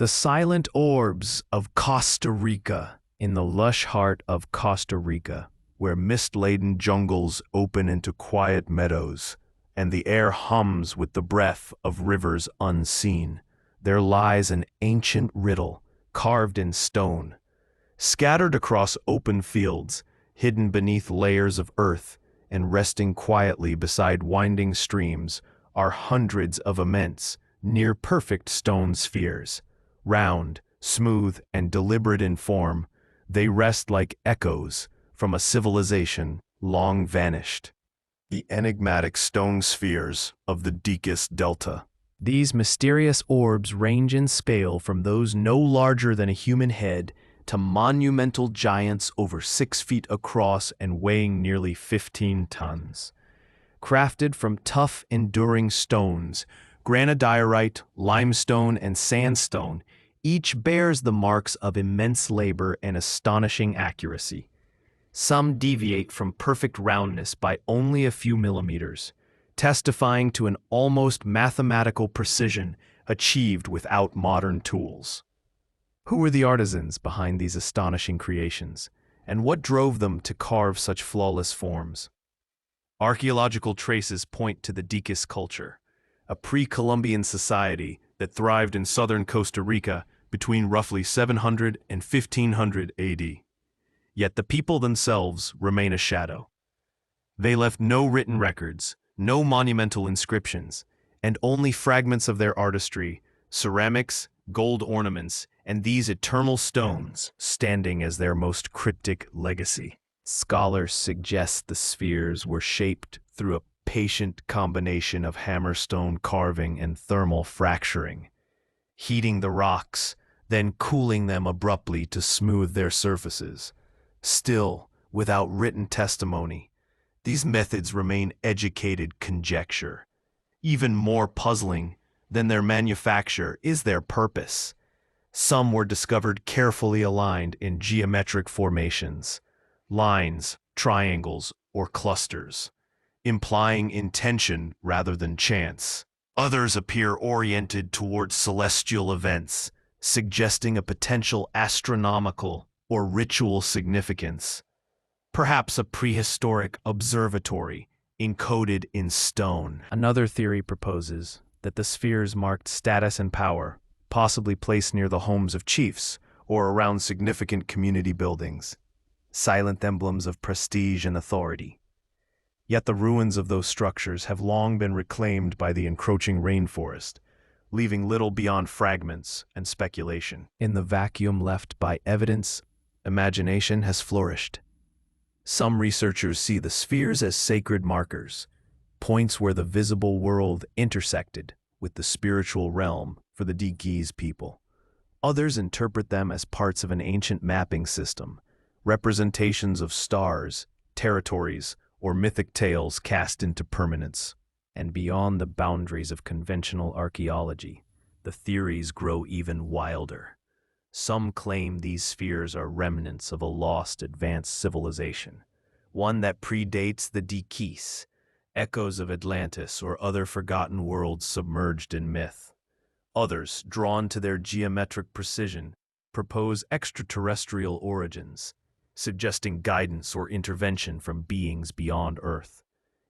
The silent orbs of Costa Rica. In the lush heart of Costa Rica, where mist-laden jungles open into quiet meadows, and the air hums with the breath of rivers unseen, there lies an ancient riddle carved in stone. Scattered across open fields, hidden beneath layers of earth, and resting quietly beside winding streams, are hundreds of immense, near-perfect stone spheres. Round, smooth, and deliberate in form, they rest like echoes from a civilization long vanished. The enigmatic stone spheres of the deepest delta. These mysterious orbs range in scale from those no larger than a human head to monumental giants over 6 feet across and weighing nearly 15 tons. Crafted from tough, enduring stones, granodiorite, limestone, and sandstone, each bears the marks of immense labor and astonishing accuracy. Some deviate from perfect roundness by only a few millimeters, testifying to an almost mathematical precision achieved without modern tools. Who were the artisans behind these astonishing creations, and what drove them to carve such flawless forms? Archaeological traces point to the Diquis culture, a pre-Columbian society that thrived in southern Costa Rica between roughly 700 and 1500 AD. Yet the people themselves remain a shadow. They left no written records, no monumental inscriptions, and only fragments of their artistry, ceramics, gold ornaments, and these eternal stones standing as their most cryptic legacy. Scholars suggest the spheres were shaped through a patient combination of hammerstone carving and thermal fracturing, heating the rocks, then cooling them abruptly to smooth their surfaces. Still, without written testimony, these methods remain educated conjecture. Even more puzzling than their manufacture is their purpose. Some were discovered carefully aligned in geometric formations, lines, triangles, or clusters, implying intention rather than chance. Others appear oriented towards celestial events, suggesting a potential astronomical or ritual significance. Perhaps a prehistoric observatory encoded in stone. Another theory proposes that the spheres marked status and power, possibly placed near the homes of chiefs or around significant community buildings, silent emblems of prestige and authority. Yet the ruins of those structures have long been reclaimed by the encroaching rainforest, leaving little beyond fragments and speculation. In the vacuum left by evidence, imagination has flourished. Some researchers see the spheres as sacred markers, points where the visible world intersected with the spiritual realm for the Diquis people. Others interpret them as parts of an ancient mapping system, representations of stars, territories, or mythic tales cast into permanence. And beyond the boundaries of conventional archaeology, the theories grow even wilder. Some claim these spheres are remnants of a lost advanced civilization, one that predates the Diquis, echoes of Atlantis or other forgotten worlds submerged in myth. Others, drawn to their geometric precision, propose extraterrestrial origins, suggesting guidance or intervention from beings beyond Earth.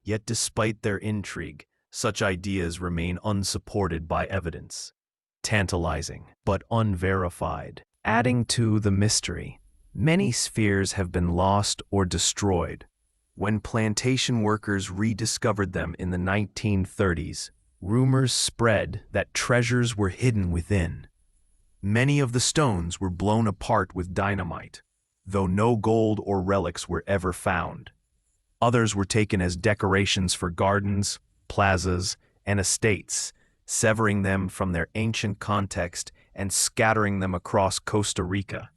Yet despite their intrigue, such ideas remain unsupported by evidence. Tantalizing, but unverified. Adding to the mystery, many spheres have been lost or destroyed. When plantation workers rediscovered them in the 1930s, rumors spread that treasures were hidden within. Many of the stones were blown apart with dynamite, though no gold or relics were ever found. Others were taken as decorations for gardens, plazas, and estates, severing them from their ancient context and scattering them across Costa Rica,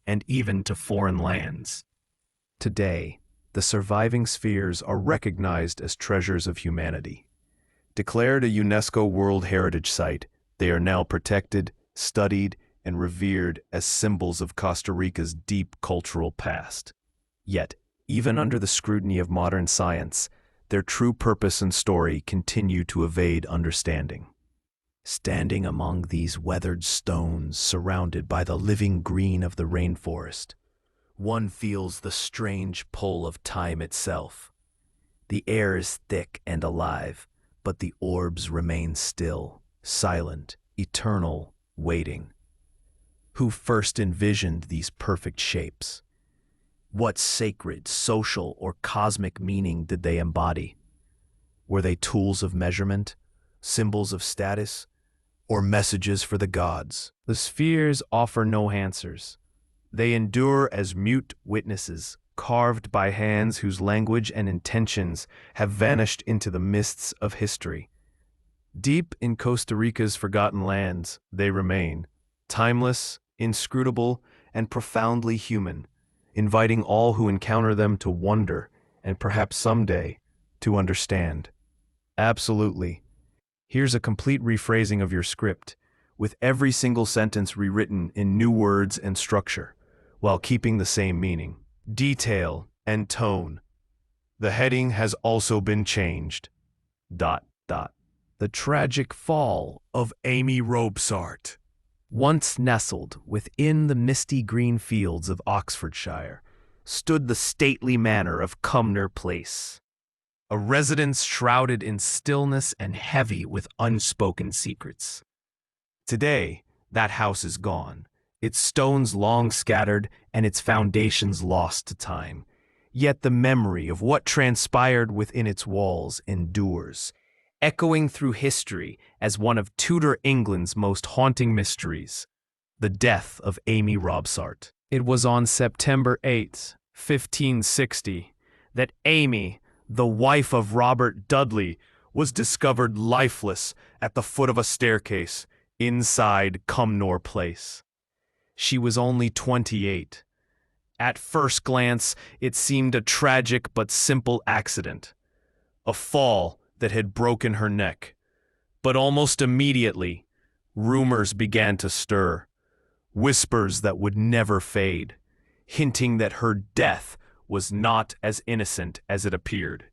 and even to foreign lands. Today, the surviving spheres are recognized as treasures of humanity. Declared a UNESCO World Heritage Site, they are now protected, studied, and revered as symbols of Costa Rica's deep cultural past. Yet, even under the scrutiny of modern science, their true purpose and story continue to evade understanding. Standing among these weathered stones, surrounded by the living green of the rainforest, one feels the strange pull of time itself. The air is thick and alive, but the orbs remain still, silent, eternal, waiting. Who first envisioned these perfect shapes? What sacred, social, or cosmic meaning did they embody? Were they tools of measurement, symbols of status, or messages for the gods? The spheres offer no answers. They endure as mute witnesses, carved by hands whose language and intentions have vanished into the mists of history. Deep in Costa Rica's forgotten lands, they remain, timeless, inscrutable, and profoundly human, inviting all who encounter them to wonder and perhaps someday to understand. Absolutely. Here's a complete rephrasing of your script, with every single sentence rewritten in new words and structure, while keeping the same meaning, detail, and tone. The heading has also been changed. ... The tragic fall of Amy Robsart. Once nestled within the misty green fields of Oxfordshire, stood the stately manor of Cumnor Place, a residence shrouded in stillness and heavy with unspoken secrets. Today, that house is gone, its stones long scattered and its foundations lost to time. Yet the memory of what transpired within its walls endures, echoing through history as one of Tudor England's most haunting mysteries, the death of Amy Robsart. It was on September 8, 1560, that Amy, the wife of Robert Dudley, was discovered lifeless at the foot of a staircase inside Cumnor Place. She was only 28. At first glance, it seemed a tragic but simple accident, a fall that had broken her neck. But almost immediately, rumors began to stir, whispers that would never fade, hinting that her death was not as innocent as it appeared.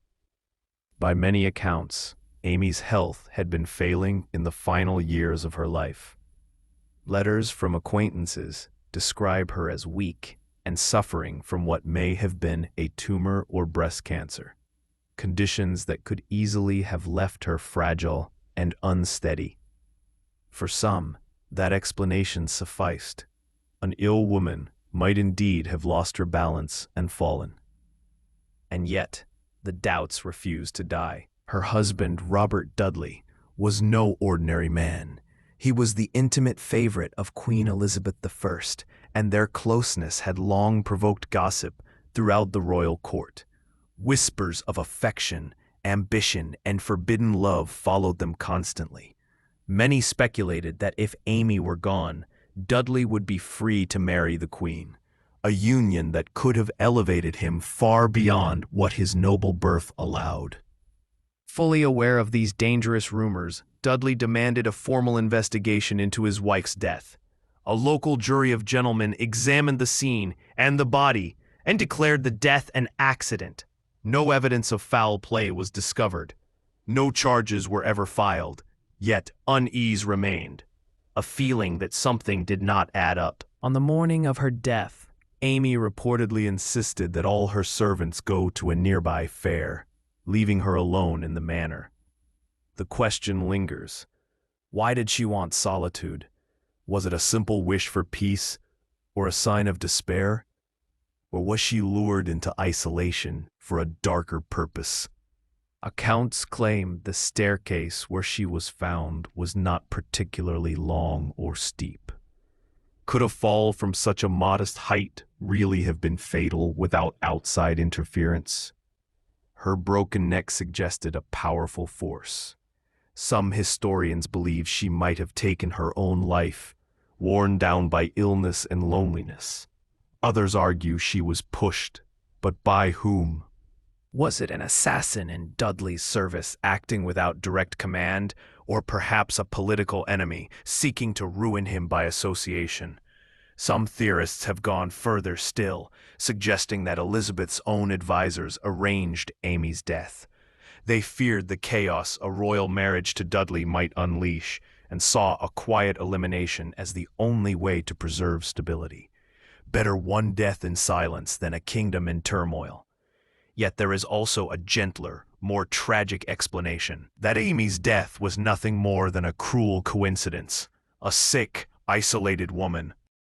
By many accounts, Amy's health had been failing in the final years of her life. Letters from acquaintances describe her as weak and suffering from what may have been a tumor or breast cancer, conditions that could easily have left her fragile and unsteady. For some, that explanation sufficed. An ill woman might indeed have lost her balance and fallen. And yet, the doubts refused to die. Her husband, Robert Dudley, was no ordinary man. He was the intimate favorite of Queen Elizabeth I, and their closeness had long provoked gossip throughout the royal court. Whispers of affection, ambition, and forbidden love followed them constantly. Many speculated that if Amy were gone, Dudley would be free to marry the Queen, a union that could have elevated him far beyond what his noble birth allowed. Fully aware of these dangerous rumors, Dudley demanded a formal investigation into his wife's death. A local jury of gentlemen examined the scene and the body and declared the death an accident. No evidence of foul play was discovered. No charges were ever filed, yet unease remained, a feeling that something did not add up. On the morning of her death, Amy reportedly insisted that all her servants go to a nearby fair, leaving her alone in the manor. The question lingers. Why did she want solitude? Was it a simple wish for peace, or a sign of despair? Or was she lured into isolation for a darker purpose? Accounts claim the staircase where she was found was not particularly long or steep. Could a fall from such a modest height really have been fatal without outside interference? Her broken neck suggested a powerful force. Some historians believe she might have taken her own life, worn down by illness and loneliness. Others argue she was pushed, but by whom? Was it an assassin in Dudley's service acting without direct command, or perhaps a political enemy seeking to ruin him by association? Some theorists have gone further still, suggesting that Elizabeth's own advisors arranged Amy's death. They feared the chaos a royal marriage to Dudley might unleash, and saw a quiet elimination as the only way to preserve stability. Better one death in silence than a kingdom in turmoil. Yet there is also a gentler, more tragic explanation, that Amy's death was nothing more than a cruel coincidence. A sick, isolated woman,